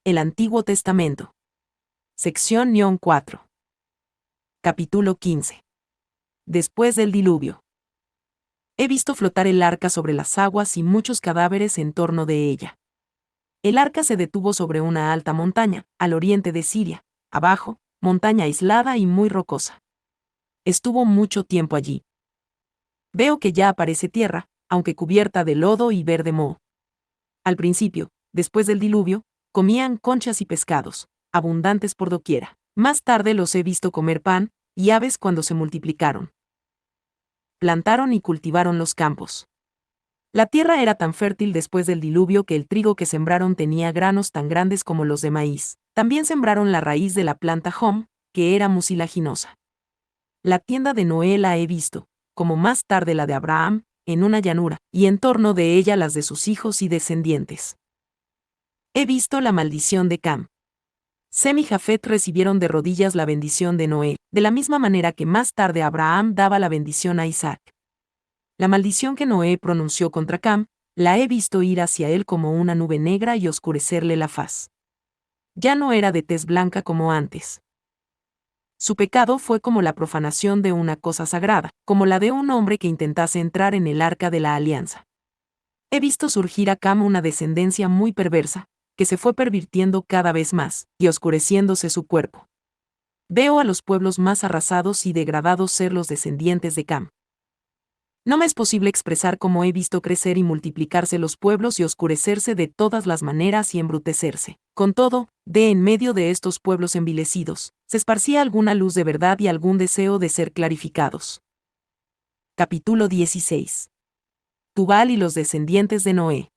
El Antiguo Testamento. Sección 4. Capítulo 15. Después del diluvio. He visto flotar el arca sobre las aguas y muchos cadáveres en torno de ella. El arca se detuvo sobre una alta montaña, al oriente de Siria, abajo, montaña aislada y muy rocosa. Estuvo mucho tiempo allí. Veo que ya aparece tierra, aunque cubierta de lodo y verde moho. Al principio, después del diluvio, comían conchas y pescados, abundantes por doquiera. Más tarde los he visto comer pan y aves cuando se multiplicaron. Plantaron y cultivaron los campos. La tierra era tan fértil después del diluvio que el trigo que sembraron tenía granos tan grandes como los de maíz. También sembraron la raíz de la planta jom, que era mucilaginosa. La tienda de Noé la he visto, como más tarde la de Abraham, en una llanura, y en torno de ella las de sus hijos y descendientes. He visto la maldición de Cam. Sem y Jafet recibieron de rodillas la bendición de Noé, de la misma manera que más tarde Abraham daba la bendición a Isaac. La maldición que Noé pronunció contra Cam, la he visto ir hacia él como una nube negra y oscurecerle la faz. Ya no era de tez blanca como antes. Su pecado fue como la profanación de una cosa sagrada, como la de un hombre que intentase entrar en el arca de la alianza. He visto surgir a Cam una descendencia muy perversa, que se fue pervirtiendo cada vez más, y oscureciéndose su cuerpo. Veo a los pueblos más arrasados y degradados ser los descendientes de Cam. No me es posible expresar cómo he visto crecer y multiplicarse los pueblos y oscurecerse de todas las maneras y embrutecerse. Con todo, en medio de estos pueblos envilecidos, se esparcía alguna luz de verdad y algún deseo de ser clarificados. Capítulo 16. Tubal y los descendientes de Noé.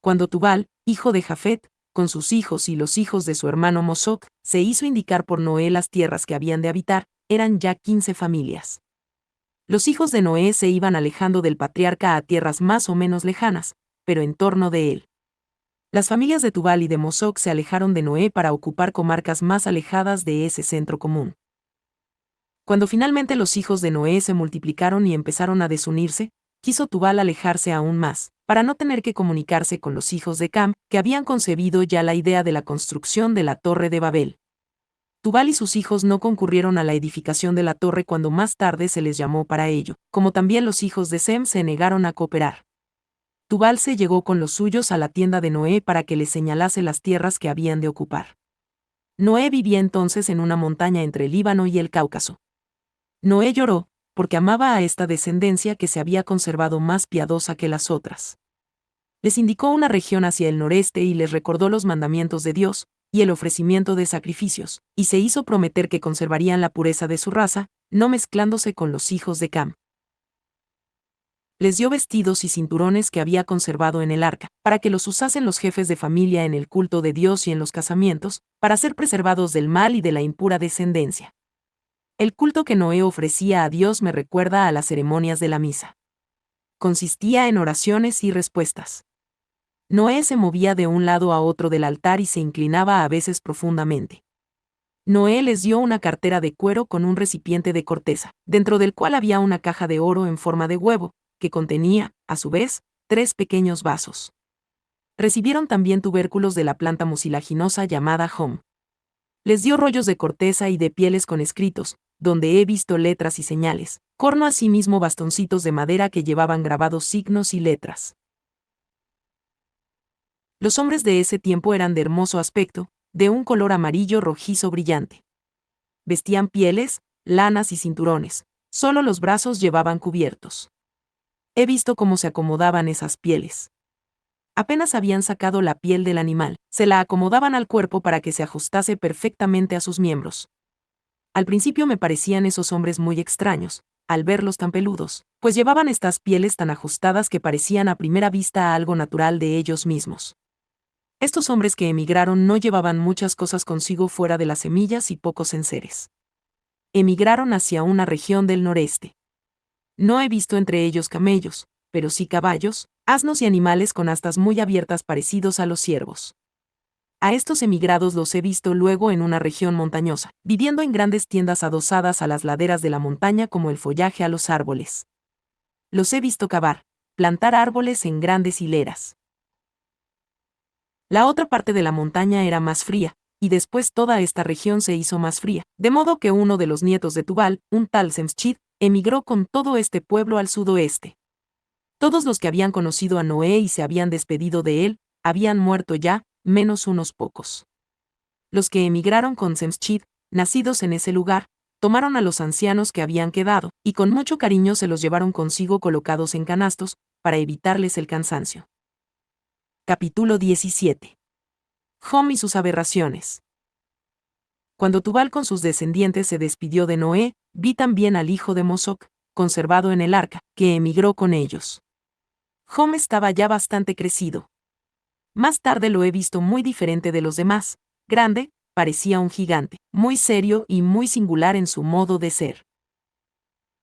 Cuando Tubal, hijo de Jafet, con sus hijos y los hijos de su hermano Mosoc, se hizo indicar por Noé las tierras que habían de habitar, eran ya 15 familias. Los hijos de Noé se iban alejando del patriarca a tierras más o menos lejanas, pero en torno de él. Las familias de Tubal y de Mosoc se alejaron de Noé para ocupar comarcas más alejadas de ese centro común. Cuando finalmente los hijos de Noé se multiplicaron y empezaron a desunirse, quiso Tubal alejarse aún más, para no tener que comunicarse con los hijos de Cam, que habían concebido ya la idea de la construcción de la Torre de Babel. Tubal y sus hijos no concurrieron a la edificación de la torre cuando más tarde se les llamó para ello, como también los hijos de Sem se negaron a cooperar. Tubal se llegó con los suyos a la tienda de Noé para que les señalase las tierras que habían de ocupar. Noé vivía entonces en una montaña entre el Líbano y el Cáucaso. Noé lloró, porque amaba a esta descendencia que se había conservado más piadosa que las otras. Les indicó una región hacia el noreste y les recordó los mandamientos de Dios, y el ofrecimiento de sacrificios, y se hizo prometer que conservarían la pureza de su raza, no mezclándose con los hijos de Cam. Les dio vestidos y cinturones que había conservado en el arca, para que los usasen los jefes de familia en el culto de Dios y en los casamientos, para ser preservados del mal y de la impura descendencia. El culto que Noé ofrecía a Dios me recuerda a las ceremonias de la misa. Consistía en oraciones y respuestas. Noé se movía de un lado a otro del altar y se inclinaba a veces profundamente. Noé les dio una cartera de cuero con un recipiente de corteza, dentro del cual había una caja de oro en forma de huevo, que contenía, a su vez, 3 pequeños vasos. Recibieron también tubérculos de la planta mucilaginosa llamada jom. Les dio rollos de corteza y de pieles con escritos, donde he visto letras y señales, corno asimismo bastoncitos de madera que llevaban grabados signos y letras. Los hombres de ese tiempo eran de hermoso aspecto, de un color amarillo rojizo brillante. Vestían pieles, lanas y cinturones, solo los brazos llevaban cubiertos. He visto cómo se acomodaban esas pieles. Apenas habían sacado la piel del animal, se la acomodaban al cuerpo para que se ajustase perfectamente a sus miembros. Al principio me parecían esos hombres muy extraños, al verlos tan peludos, pues llevaban estas pieles tan ajustadas que parecían a primera vista algo natural de ellos mismos. Estos hombres que emigraron no llevaban muchas cosas consigo fuera de las semillas y pocos enseres. Emigraron hacia una región del noreste. No he visto entre ellos camellos, pero sí caballos, asnos y animales con astas muy abiertas parecidos a los ciervos. A estos emigrados los he visto luego en una región montañosa, viviendo en grandes tiendas adosadas a las laderas de la montaña como el follaje a los árboles. Los he visto cavar, plantar árboles en grandes hileras. La otra parte de la montaña era más fría, y después toda esta región se hizo más fría, de modo que uno de los nietos de Tubal, un tal Semschit, emigró con todo este pueblo al sudoeste. Todos los que habían conocido a Noé y se habían despedido de él, habían muerto ya, menos unos pocos. Los que emigraron con Semschit, nacidos en ese lugar, tomaron a los ancianos que habían quedado, y con mucho cariño se los llevaron consigo colocados en canastos, para evitarles el cansancio. Capítulo 17. Jom y sus aberraciones. Cuando Tubal con sus descendientes se despidió de Noé, vi también al hijo de Mosoc, conservado en el arca, que emigró con ellos. Jom estaba ya bastante crecido. Más tarde lo he visto muy diferente de los demás, grande, parecía un gigante, muy serio y muy singular en su modo de ser.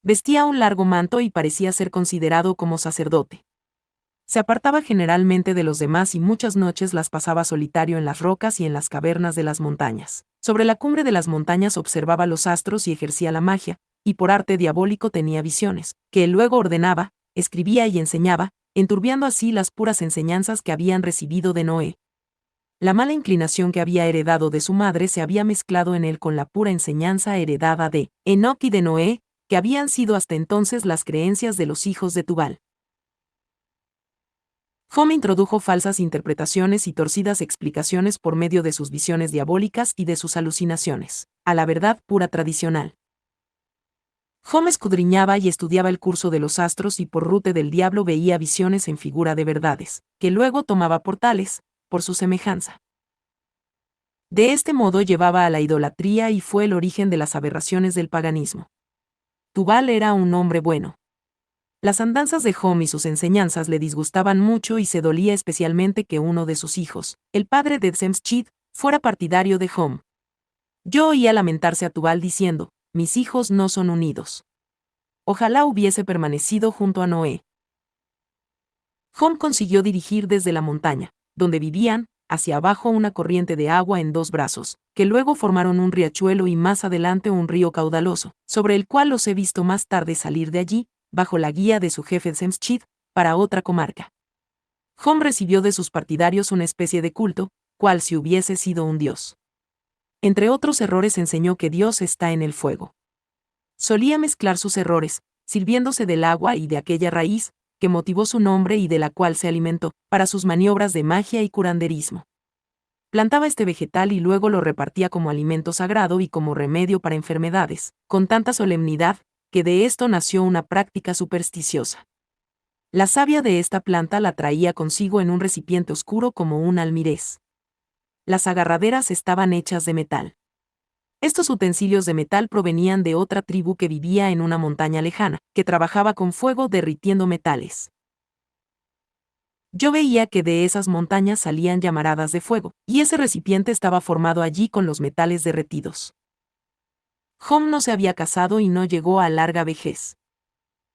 Vestía un largo manto y parecía ser considerado como sacerdote. Se apartaba generalmente de los demás y muchas noches las pasaba solitario en las rocas y en las cavernas de las montañas. Sobre la cumbre de las montañas observaba los astros y ejercía la magia, y por arte diabólico tenía visiones, que él luego ordenaba, escribía y enseñaba, enturbiando así las puras enseñanzas que habían recibido de Noé. La mala inclinación que había heredado de su madre se había mezclado en él con la pura enseñanza heredada de Enoc y de Noé, que habían sido hasta entonces las creencias de los hijos de Tubal. Jom introdujo falsas interpretaciones y torcidas explicaciones por medio de sus visiones diabólicas y de sus alucinaciones, a la verdad pura tradicional. Jom escudriñaba y estudiaba el curso de los astros y por rute del diablo veía visiones en figura de verdades, que luego tomaba por tales, por su semejanza. De este modo llevaba a la idolatría y fue el origen de las aberraciones del paganismo. Tubal era un hombre bueno. Las andanzas de Jom y sus enseñanzas le disgustaban mucho y se dolía especialmente que uno de sus hijos, el padre de Semschit, fuera partidario de Jom. Yo oía lamentarse a Tubal diciendo, mis hijos no son unidos. Ojalá hubiese permanecido junto a Noé. Jom consiguió dirigir desde la montaña, donde vivían, hacia abajo una corriente de agua en dos brazos, que luego formaron un riachuelo y más adelante un río caudaloso, sobre el cual los he visto más tarde salir de allí, bajo la guía de su jefe Semschit, para otra comarca. Jom recibió de sus partidarios una especie de culto, cual si hubiese sido un dios. Entre otros errores enseñó que Dios está en el fuego. Solía mezclar sus errores, sirviéndose del agua y de aquella raíz, que motivó su nombre y de la cual se alimentó, para sus maniobras de magia y curanderismo. Plantaba este vegetal y luego lo repartía como alimento sagrado y como remedio para enfermedades, con tanta solemnidad, que de esto nació una práctica supersticiosa. La savia de esta planta la traía consigo en un recipiente oscuro como un almirez. Las agarraderas estaban hechas de metal. Estos utensilios de metal provenían de otra tribu que vivía en una montaña lejana, que trabajaba con fuego derritiendo metales. Yo veía que de esas montañas salían llamaradas de fuego, y ese recipiente estaba formado allí con los metales derretidos. Jom no se había casado y no llegó a larga vejez.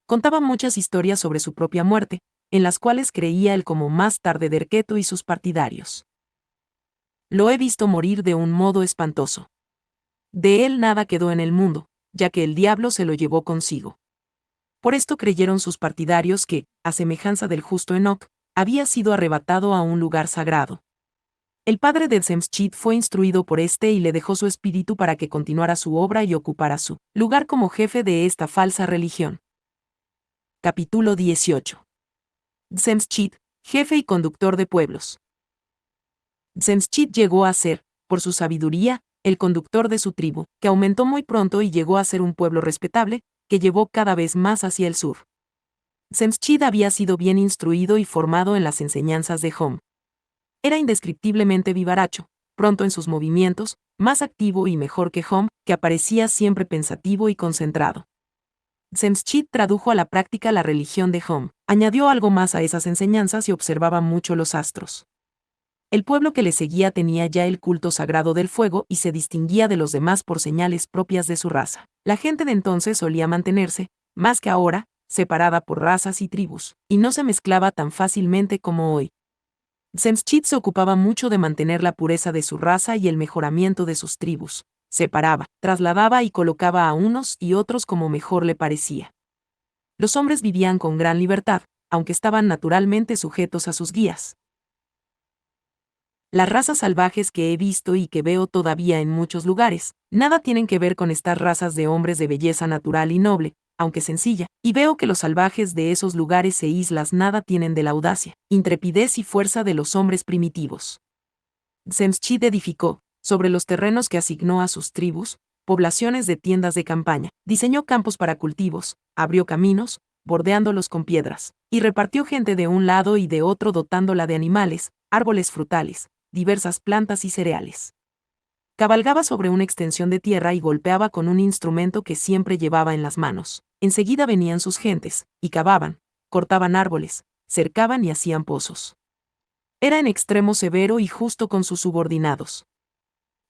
Contaba muchas historias sobre su propia muerte, en las cuales creía él como más tarde Derketo y sus partidarios. Lo he visto morir de un modo espantoso. De él nada quedó en el mundo, ya que el diablo se lo llevó consigo. Por esto creyeron sus partidarios que, a semejanza del justo Enoc, había sido arrebatado a un lugar sagrado. El padre de Semschit fue instruido por este y le dejó su espíritu para que continuara su obra y ocupara su lugar como jefe de esta falsa religión. Capítulo 18. Semschit, jefe y conductor de pueblos. Semschit llegó a ser, por su sabiduría, el conductor de su tribu, que aumentó muy pronto y llegó a ser un pueblo respetable, que llevó cada vez más hacia el sur. Semschit había sido bien instruido y formado en las enseñanzas de Jom. Era indescriptiblemente vivaracho, pronto en sus movimientos, más activo y mejor que Jom, que aparecía siempre pensativo y concentrado. Semschit tradujo a la práctica la religión de Jom, añadió algo más a esas enseñanzas y observaba mucho los astros. El pueblo que le seguía tenía ya el culto sagrado del fuego y se distinguía de los demás por señales propias de su raza. La gente de entonces solía mantenerse, más que ahora, separada por razas y tribus, y no se mezclaba tan fácilmente como hoy. Semschit se ocupaba mucho de mantener la pureza de su raza y el mejoramiento de sus tribus. Separaba, trasladaba y colocaba a unos y otros como mejor le parecía. Los hombres vivían con gran libertad, aunque estaban naturalmente sujetos a sus guías. Las razas salvajes que he visto y que veo todavía en muchos lugares, nada tienen que ver con estas razas de hombres de belleza natural y noble, aunque sencilla, y veo que los salvajes de esos lugares e islas nada tienen de la audacia, intrepidez y fuerza de los hombres primitivos. Semschit edificó, sobre los terrenos que asignó a sus tribus, poblaciones de tiendas de campaña, diseñó campos para cultivos, abrió caminos, bordeándolos con piedras, y repartió gente de un lado y de otro dotándola de animales, árboles frutales, diversas plantas y cereales. Cabalgaba sobre una extensión de tierra y golpeaba con un instrumento que siempre llevaba en las manos. Enseguida venían sus gentes, y cavaban, cortaban árboles, cercaban y hacían pozos. Era en extremo severo y justo con sus subordinados.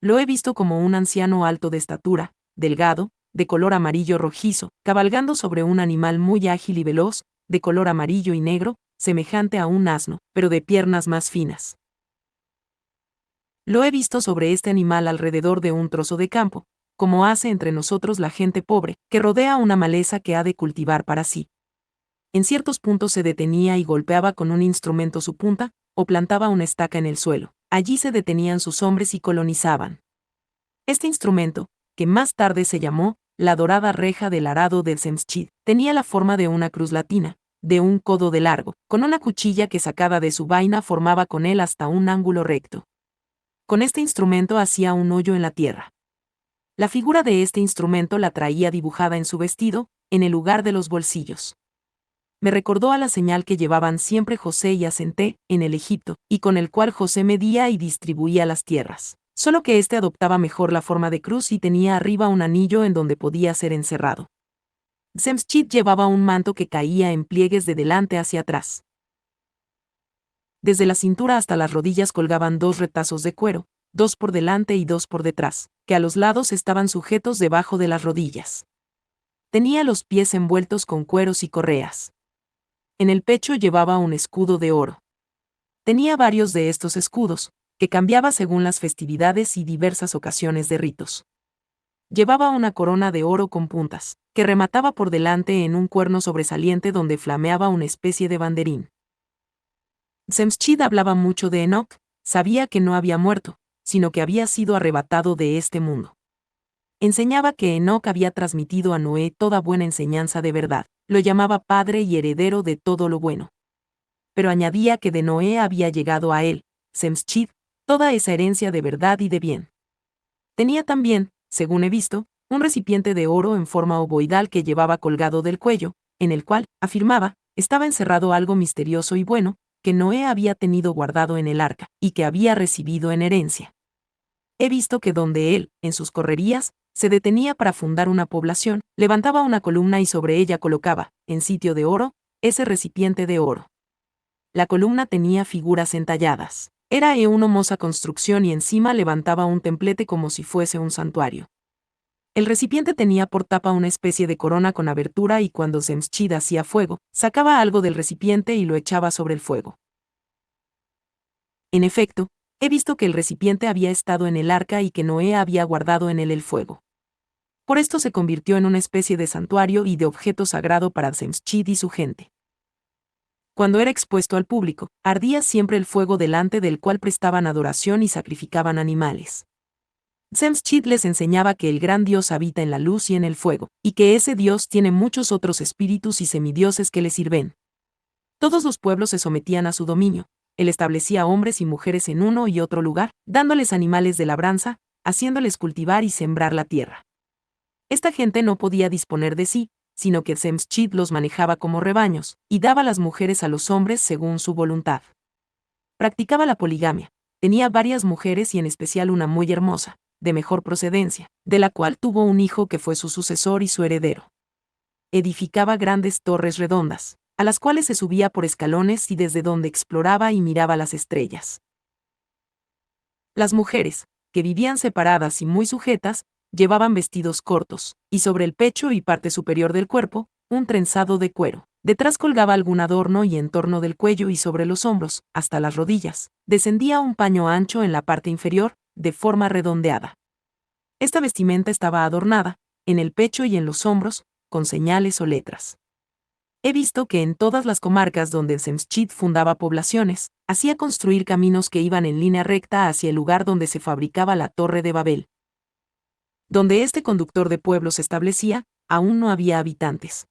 Lo he visto como un anciano alto de estatura, delgado, de color amarillo rojizo, cabalgando sobre un animal muy ágil y veloz, de color amarillo y negro, semejante a un asno, pero de piernas más finas. Lo he visto sobre este animal alrededor de un trozo de campo, como hace entre nosotros la gente pobre, que rodea una maleza que ha de cultivar para sí. En ciertos puntos se detenía y golpeaba con un instrumento su punta, o plantaba una estaca en el suelo. Allí se detenían sus hombres y colonizaban. Este instrumento, que más tarde se llamó la dorada reja del arado del Semschit, tenía la forma de una cruz latina, de un codo de largo, con una cuchilla que sacada de su vaina formaba con él hasta un ángulo recto. Con este instrumento hacía un hoyo en la tierra. La figura de este instrumento la traía dibujada en su vestido, en el lugar de los bolsillos. Me recordó a la señal que llevaban siempre José y Asenté en el Egipto, y con el cual José medía y distribuía las tierras, solo que éste adoptaba mejor la forma de cruz y tenía arriba un anillo en donde podía ser encerrado. Semschit llevaba un manto que caía en pliegues de delante hacia atrás. Desde la cintura hasta las rodillas colgaban dos retazos de cuero, dos por delante y dos por detrás, que a los lados estaban sujetos debajo de las rodillas. Tenía los pies envueltos con cueros y correas. En el pecho llevaba un escudo de oro. Tenía varios de estos escudos, que cambiaba según las festividades y diversas ocasiones de ritos. Llevaba una corona de oro con puntas, que remataba por delante en un cuerno sobresaliente donde flameaba una especie de banderín. Semschit hablaba mucho de Enoc, sabía que no había muerto, sino que había sido arrebatado de este mundo. Enseñaba que Enoc había transmitido a Noé toda buena enseñanza de verdad, lo llamaba padre y heredero de todo lo bueno. Pero añadía que de Noé había llegado a él, Semschit, toda esa herencia de verdad y de bien. Tenía también, según he visto, un recipiente de oro en forma ovoidal que llevaba colgado del cuello, en el cual, afirmaba, estaba encerrado algo misterioso y bueno, que Noé había tenido guardado en el arca, y que había recibido en herencia. He visto que donde él, en sus correrías, se detenía para fundar una población, levantaba una columna y sobre ella colocaba, en sitio de oro, ese recipiente de oro. La columna tenía figuras entalladas. Era una hermosa construcción y encima levantaba un templete como si fuese un santuario. El recipiente tenía por tapa una especie de corona con abertura y cuando Semschit hacía fuego, sacaba algo del recipiente y lo echaba sobre el fuego. En efecto, he visto que el recipiente había estado en el arca y que Noé había guardado en él el fuego. Por esto se convirtió en una especie de santuario y de objeto sagrado para Semschit y su gente. Cuando era expuesto al público, ardía siempre el fuego delante del cual prestaban adoración y sacrificaban animales. Semschit les enseñaba que el gran Dios habita en la luz y en el fuego, y que ese Dios tiene muchos otros espíritus y semidioses que le sirven. Todos los pueblos se sometían a su dominio. Él establecía hombres y mujeres en uno y otro lugar, dándoles animales de labranza, haciéndoles cultivar y sembrar la tierra. Esta gente no podía disponer de sí, sino que Semschit los manejaba como rebaños, y daba las mujeres a los hombres según su voluntad. Practicaba la poligamia, tenía varias mujeres y en especial una muy hermosa, de mejor procedencia, de la cual tuvo un hijo que fue su sucesor y su heredero. Edificaba grandes torres redondas, a las cuales se subía por escalones y desde donde exploraba y miraba las estrellas. Las mujeres, que vivían separadas y muy sujetas, llevaban vestidos cortos, y sobre el pecho y parte superior del cuerpo, un trenzado de cuero. Detrás colgaba algún adorno y en torno del cuello y sobre los hombros, hasta las rodillas, descendía un paño ancho en la parte inferior, de forma redondeada. Esta vestimenta estaba adornada, en el pecho y en los hombros, con señales o letras. He visto que en todas las comarcas donde Semschit fundaba poblaciones, hacía construir caminos que iban en línea recta hacia el lugar donde se fabricaba la Torre de Babel. Donde este conductor de pueblos se establecía, aún no había habitantes.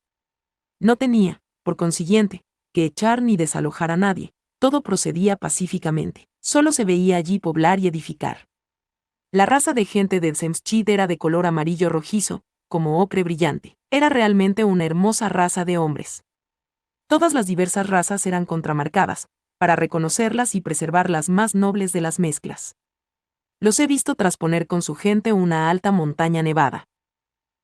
No tenía, por consiguiente, que echar ni desalojar a nadie, todo procedía pacíficamente. Solo se veía allí poblar y edificar. La raza de gente de Semschit era de color amarillo rojizo, como ocre brillante. Era realmente una hermosa raza de hombres. Todas las diversas razas eran contramarcadas, para reconocerlas y preservar las más nobles de las mezclas. Los he visto trasponer con su gente una alta montaña nevada.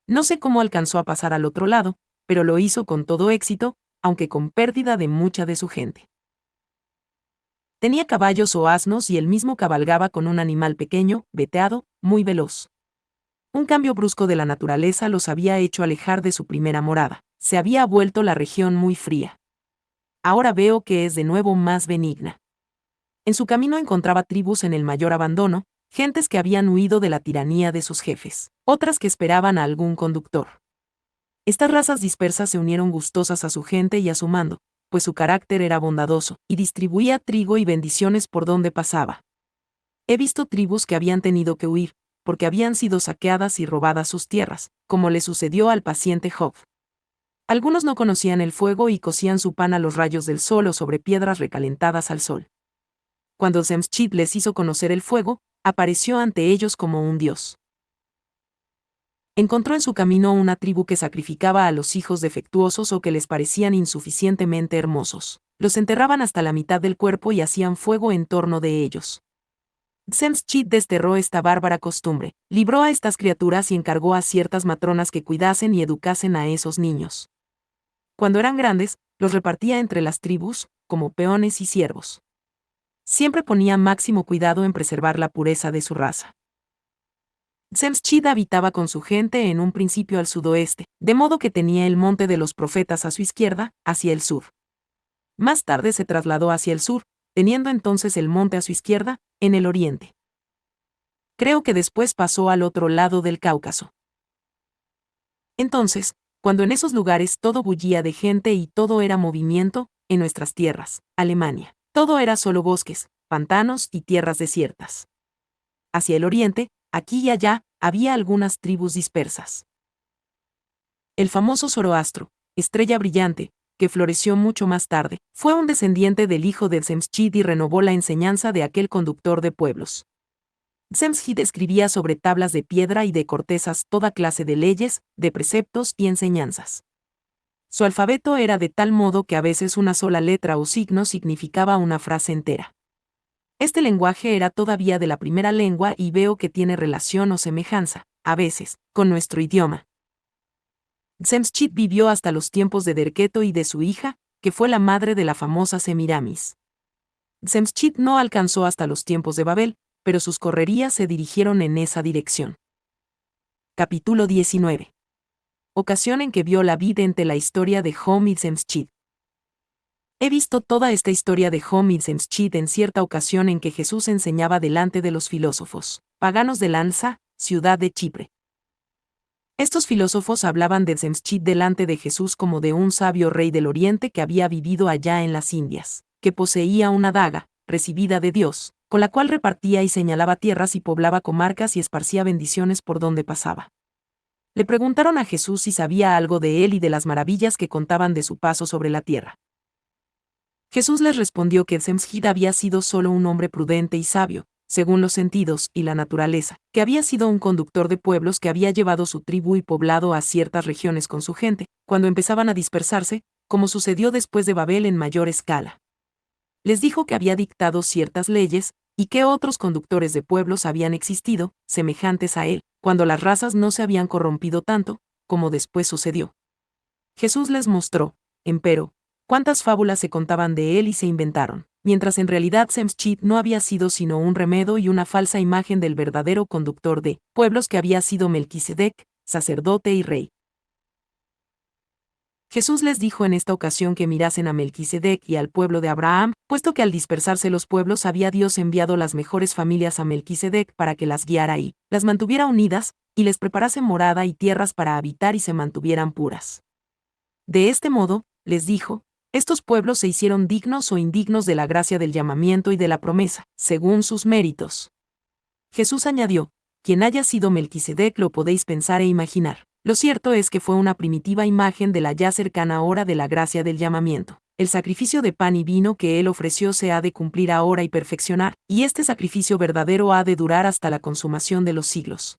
No sé cómo alcanzó a pasar al otro lado, pero lo hizo con todo éxito, aunque con pérdida de mucha de su gente. Tenía caballos o asnos y él mismo cabalgaba con un animal pequeño, veteado, muy veloz. Un cambio brusco de la naturaleza los había hecho alejar de su primera morada. Se había vuelto la región muy fría. Ahora veo que es de nuevo más benigna. En su camino encontraba tribus en el mayor abandono, gentes que habían huido de la tiranía de sus jefes, otras que esperaban a algún conductor. Estas razas dispersas se unieron gustosas a su gente y a su mando, pues su carácter era bondadoso, y distribuía trigo y bendiciones por donde pasaba. He visto tribus que habían tenido que huir, porque habían sido saqueadas y robadas sus tierras, como le sucedió al paciente Job. Algunos no conocían el fuego y cocían su pan a los rayos del sol o sobre piedras recalentadas al sol. Cuando Semschit les hizo conocer el fuego, apareció ante ellos como un dios. Encontró en su camino una tribu que sacrificaba a los hijos defectuosos o que les parecían insuficientemente hermosos. Los enterraban hasta la mitad del cuerpo y hacían fuego en torno de ellos. Semschit desterró esta bárbara costumbre, libró a estas criaturas y encargó a ciertas matronas que cuidasen y educasen a esos niños. Cuando eran grandes, los repartía entre las tribus, como peones y siervos. Siempre ponía máximo cuidado en preservar la pureza de su raza. Semschit habitaba con su gente en un principio al sudoeste, de modo que tenía el monte de los profetas a su izquierda, hacia el sur. Más tarde se trasladó hacia el sur, teniendo entonces el monte a su izquierda, en el oriente. Creo que después pasó al otro lado del Cáucaso. Entonces, cuando en esos lugares todo bullía de gente y todo era movimiento, en nuestras tierras, Alemania, todo era solo bosques, pantanos y tierras desiertas. Hacia el oriente, aquí y allá, había algunas tribus dispersas. El famoso Zoroastro, estrella brillante, que floreció mucho más tarde, fue un descendiente del hijo de Semschit y renovó la enseñanza de aquel conductor de pueblos. Semschit escribía sobre tablas de piedra y de cortezas toda clase de leyes, de preceptos y enseñanzas. Su alfabeto era de tal modo que a veces una sola letra o signo significaba una frase entera. Este lenguaje era todavía de la primera lengua y veo que tiene relación o semejanza, a veces, con nuestro idioma. Semschit vivió hasta los tiempos de Derketo y de su hija, que fue la madre de la famosa Semiramis. Semschit no alcanzó hasta los tiempos de Babel, pero sus correrías se dirigieron en esa dirección. Capítulo 19. Ocasión en que vio la vidente la historia de Hom y Semschit. He visto toda esta historia de Hom y Semschit en cierta ocasión en que Jesús enseñaba delante de los filósofos paganos de Lanza, ciudad de Chipre. Estos filósofos hablaban de Semschit delante de Jesús como de un sabio rey del Oriente que había vivido allá en las Indias, que poseía una daga, recibida de Dios, con la cual repartía y señalaba tierras y poblaba comarcas y esparcía bendiciones por donde pasaba. Le preguntaron a Jesús si sabía algo de él y de las maravillas que contaban de su paso sobre la tierra. Jesús les respondió que Semschit había sido solo un hombre prudente y sabio, según los sentidos y la naturaleza, que había sido un conductor de pueblos que había llevado su tribu y poblado a ciertas regiones con su gente, cuando empezaban a dispersarse, como sucedió después de Babel en mayor escala. Les dijo que había dictado ciertas leyes, y que otros conductores de pueblos habían existido, semejantes a él, cuando las razas no se habían corrompido tanto, como después sucedió. Jesús les mostró, empero, cuántas fábulas se contaban de él y se inventaron, mientras en realidad Semschit no había sido sino un remedo y una falsa imagen del verdadero conductor de pueblos que había sido Melquisedec, sacerdote y rey. Jesús les dijo en esta ocasión que mirasen a Melquisedec y al pueblo de Abraham, puesto que al dispersarse los pueblos había Dios enviado las mejores familias a Melquisedec para que las guiara y las mantuviera unidas, y les preparase morada y tierras para habitar y se mantuvieran puras. De este modo, les dijo, estos pueblos se hicieron dignos o indignos de la gracia del llamamiento y de la promesa, según sus méritos. Jesús añadió, quien haya sido Melquisedec lo podéis pensar e imaginar. Lo cierto es que fue una primitiva imagen de la ya cercana hora de la gracia del llamamiento. El sacrificio de pan y vino que él ofreció se ha de cumplir ahora y perfeccionar, y este sacrificio verdadero ha de durar hasta la consumación de los siglos.